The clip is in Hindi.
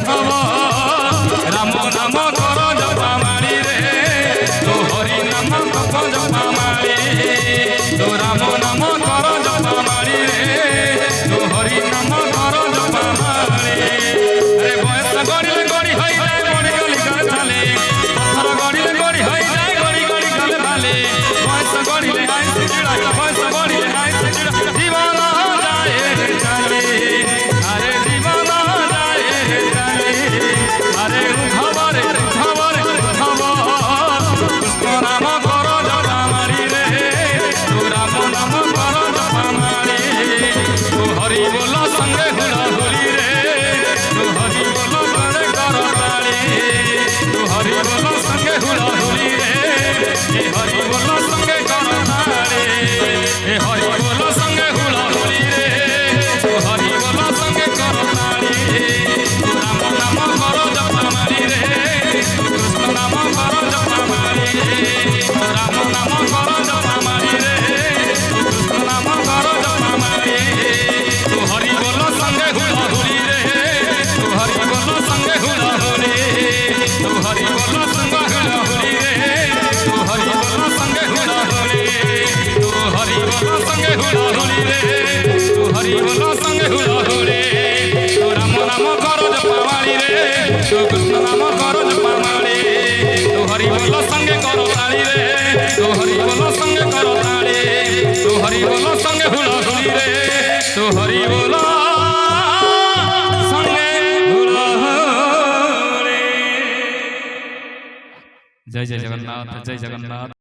उठब राम नाम कर जपा मारी रे तो हरि नाम कर जपा मारी तो राम नाम कर जपा मारी रे तो हरि नाम कर जपा मारी अरे बयस गड़ी गड़ी हो जाए गड़ी गली कर थाले पत्थर गड़ी गड़ी हो जाए गड़ी गड़ी कर थाले बयस गड़ी ले आई से चिड़ा बयस गड़ी ले आई से चिड़ा दीवाना जाए रे चले अरे दीवाना जाए रे चले अरे उठब कृष्ण नाम कर जपा मारी रे तो राम नाम कर जपा मारी तो हरि बोल संगे हुड़ा हुली रे तो हरि बोल करे कर ताली तो हरि बोल संगे हुड़ा हुली रे हरि बोल संगे कर ताली हरि बोल संगे हुड़ा हुली रे तो हरि बोल संगे कर ताली तो राम नाम कर जपा मारी रे तो कृष्ण नाम कर जपा मारी तो राम नाम कर जपा मारी रे तो कृष्ण नाम कर जपा मारी तो हरि बोल संगे हुड़ा हुली रे तो हरि बोल संगे हुड़ा हुली तो हरि बोल संगे हुड़ा हुली रे तो हरि बोल संगे हुड़ा हुली तो हरि बोल संगे हुड़ा हुली रे तो हरि बोल संगे हुड़ा हुली तो राम नाम कर जपा मारी रे तो कृष्ण नाम कर जपा मारी तो हरि बोल संगे कर ताली रे तो हरि बोल संगे कर ताली तो हरि बोल संगे हुड़ा हुली रे तो हरि बोल संगे हुड़ा हुली। जय जय जगन्नाथ जय जगन्नाथ।